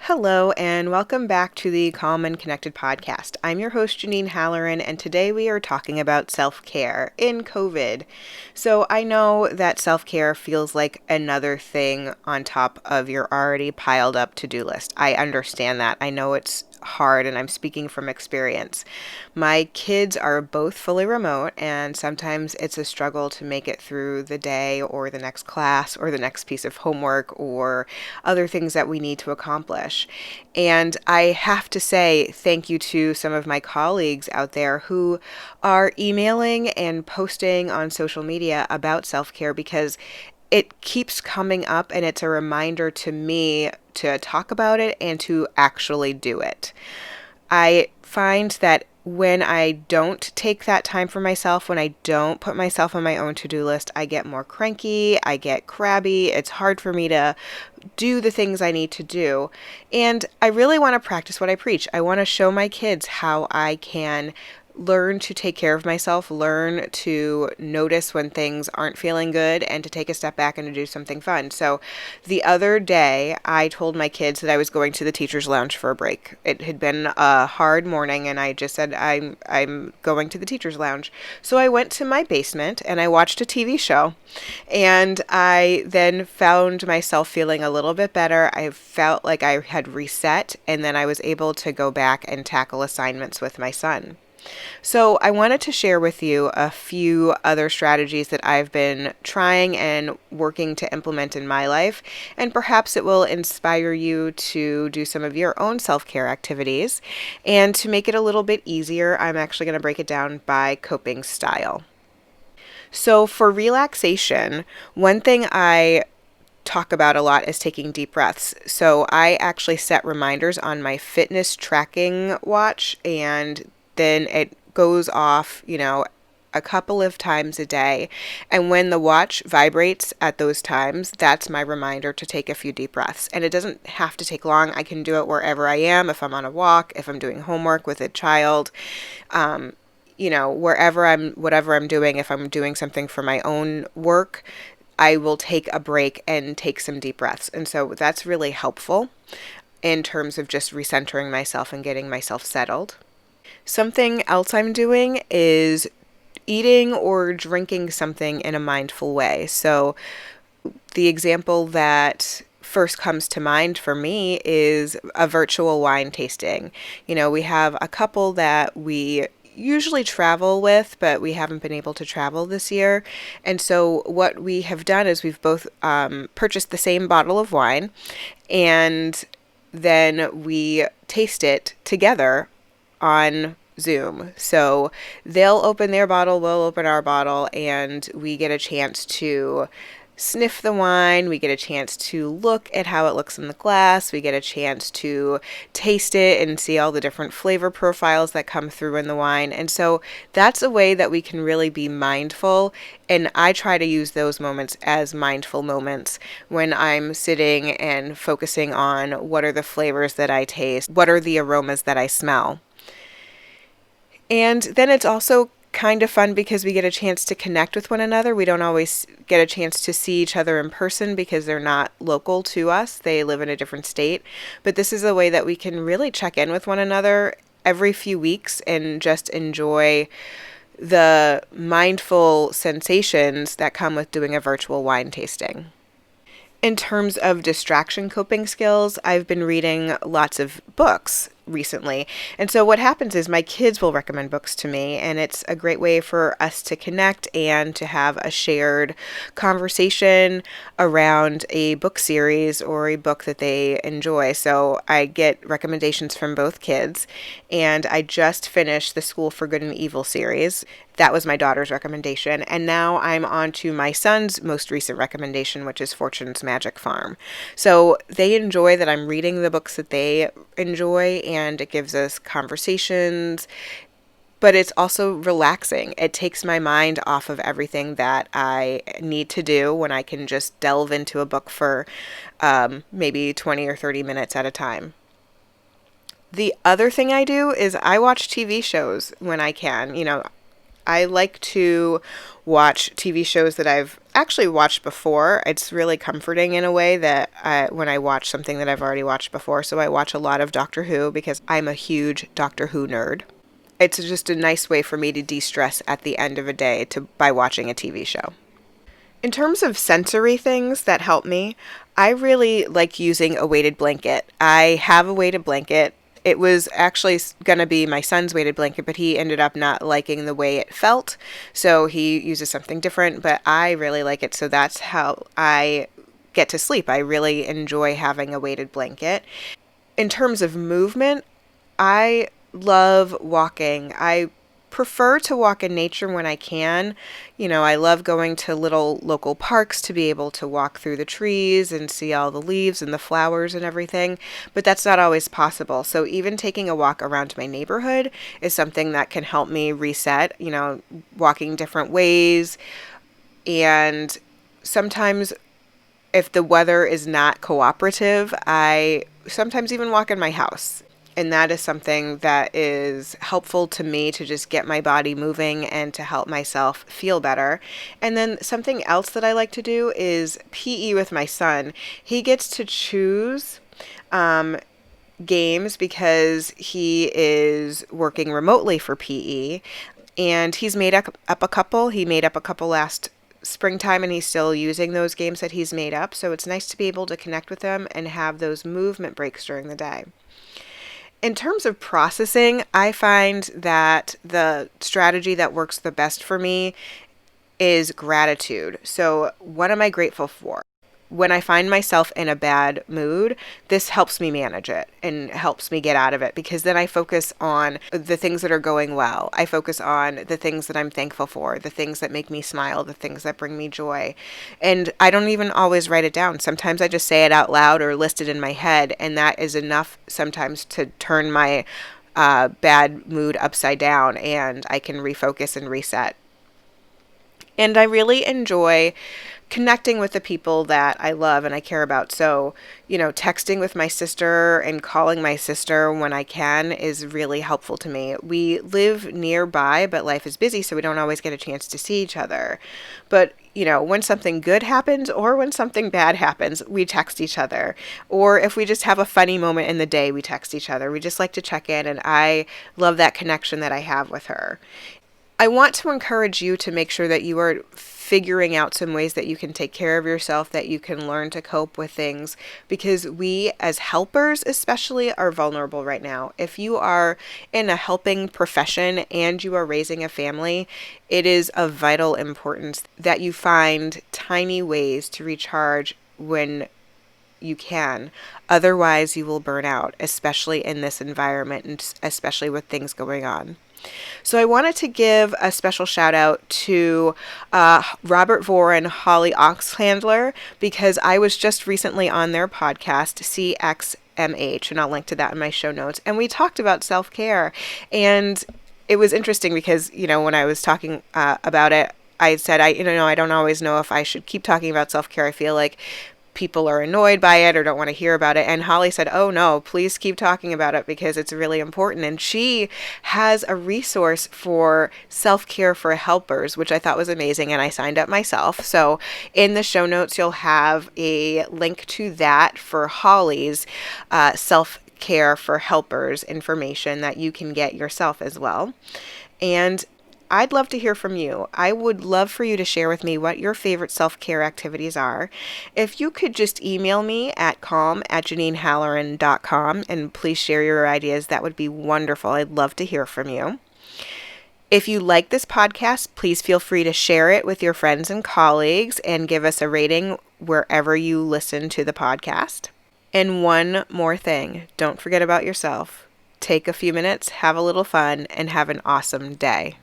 Hello, and welcome back to the Calm and Connected podcast. I'm your host, Janine Halloran, and today we are talking about self-care in COVID. So I know that self-care feels like another thing on top of your already piled up to-do list. I understand that. I know it's hard, and I'm speaking from experience. My kids are both fully remote, and sometimes it's a struggle to make it through the day or the next class or the next piece of homework or other things that we need to accomplish. And I have to say thank you to some of my colleagues out there who are emailing and posting on social media about self-care because it keeps coming up and it's a reminder to me to talk about it and to actually do it. I find that when I don't take that time for myself, when I don't put myself on my own to-do list, I get more cranky, I get crabby, it's hard for me to do the things I need to do. And I really want to practice what I preach. I want to show my kids how I can learn to take care of myself, learn to notice when things aren't feeling good, and to take a step back and to do something fun. So the other day, I told my kids that I was going to the teacher's lounge for a break. It had been a hard morning, and I just said, I'm going to the teacher's lounge. So I went to my basement, and I watched a TV show. And I then found myself feeling a little bit better. I felt like I had reset, and then I was able to go back and tackle assignments with my son. So I wanted to share with you a few other strategies that I've been trying and working to implement in my life, and perhaps it will inspire you to do some of your own self-care activities. And to make it a little bit easier, I'm actually going to break it down by coping style. So for relaxation, one thing I talk about a lot is taking deep breaths. So I actually set reminders on my fitness tracking watch, and then it goes off, a couple of times a day. And when the watch vibrates at those times, that's my reminder to take a few deep breaths. And it doesn't have to take long. I can do it wherever I am, if I'm on a walk, if I'm doing homework with a child, whatever I'm doing, if I'm doing something for my own work, I will take a break and take some deep breaths. And so that's really helpful in terms of just recentering myself and getting myself settled. Something else I'm doing is eating or drinking something in a mindful way. So the example that first comes to mind for me is a virtual wine tasting. We have a couple that we usually travel with, but we haven't been able to travel this year. And so what we have done is we've both purchased the same bottle of wine, and then we taste it together on Zoom. So they'll open their bottle, we'll open our bottle, and we get a chance to sniff the wine, we get a chance to look at how it looks in the glass, we get a chance to taste it and see all the different flavor profiles that come through in the wine. And so that's a way that we can really be mindful, and I try to use those moments as mindful moments when I'm sitting and focusing on what are the flavors that I taste, what are the aromas that I smell. And then it's also kind of fun because we get a chance to connect with one another. We don't always get a chance to see each other in person because they're not local to us. They live in a different state. But this is a way that we can really check in with one another every few weeks and just enjoy the mindful sensations that come with doing a virtual wine tasting. In terms of distraction coping skills, I've been reading lots of books recently. And so what happens is my kids will recommend books to me, and it's a great way for us to connect and to have a shared conversation around a book series or a book that they enjoy. So I get recommendations from both kids, and I just finished the School for Good and Evil series. That was my daughter's recommendation. And now I'm on to my son's most recent recommendation, which is Fortune's Magic Farm. So they enjoy that I'm reading the books that they enjoy, and it gives us conversations, but it's also relaxing. It takes my mind off of everything that I need to do when I can just delve into a book for maybe 20 or 30 minutes at a time. The other thing I do is I watch TV shows when I can. I like to watch TV shows that I've actually watched before. It's really comforting in a way that when I watch something that I've already watched before. So I watch a lot of Doctor Who because I'm a huge Doctor Who nerd. It's just a nice way for me to de-stress at the end of a day by watching a TV show. In terms of sensory things that help me, I really like using a weighted blanket. I have a weighted blanket. It was actually going to be my son's weighted blanket, but he ended up not liking the way it felt. So he uses something different, but I really like it. So that's how I get to sleep. I really enjoy having a weighted blanket. In terms of movement, I love walking. I prefer to walk in nature when I can. I love going to little local parks to be able to walk through the trees and see all the leaves and the flowers and everything, but that's not always possible. So even taking a walk around my neighborhood is something that can help me reset, walking different ways. And sometimes if the weather is not cooperative, I sometimes even walk in my house. And that is something that is helpful to me to just get my body moving and to help myself feel better. And then something else that I like to do is PE with my son. He gets to choose games because he is working remotely for PE. And he's made up a couple. He made up a couple last springtime, and he's still using those games that he's made up. So it's nice to be able to connect with them and have those movement breaks during the day. In terms of processing, I find that the strategy that works the best for me is gratitude. So what am I grateful for? When I find myself in a bad mood, this helps me manage it and helps me get out of it, because then I focus on the things that are going well. I focus on the things that I'm thankful for, the things that make me smile, the things that bring me joy. And I don't even always write it down. Sometimes I just say it out loud or list it in my head, and that is enough sometimes to turn my bad mood upside down, and I can refocus and reset. And I really enjoy connecting with the people that I love and I care about. So, texting with my sister and calling my sister when I can is really helpful to me. We live nearby, but life is busy, so we don't always get a chance to see each other. But, when something good happens or when something bad happens, we text each other. Or if we just have a funny moment in the day, we text each other. We just like to check in, and I love that connection that I have with her. I want to encourage you to make sure that you are figuring out some ways that you can take care of yourself, that you can learn to cope with things, because we as helpers especially are vulnerable right now. If you are in a helping profession and you are raising a family, it is of vital importance that you find tiny ways to recharge when you can. Otherwise, you will burn out, especially in this environment and especially with things going on. So I wanted to give a special shout out to Robert Vore and Holly Oxhandler, because I was just recently on their podcast, CXMH, and I'll link to that in my show notes. And we talked about self-care. And it was interesting because, when I was talking about it, I said, I don't always know if I should keep talking about self-care. I feel like people are annoyed by it or don't want to hear about it. And Holly said, oh no, please keep talking about it because it's really important. And she has a resource for self-care for helpers, which I thought was amazing. And I signed up myself. So in the show notes, you'll have a link to that for Holly's self-care for helpers information that you can get yourself as well. And I'd love to hear from you. I would love for you to share with me what your favorite self-care activities are. If you could just email me at calm@JanineHalloran.com and please share your ideas, that would be wonderful. I'd love to hear from you. If you like this podcast, please feel free to share it with your friends and colleagues and give us a rating wherever you listen to the podcast. And one more thing, don't forget about yourself. Take a few minutes, have a little fun, and have an awesome day.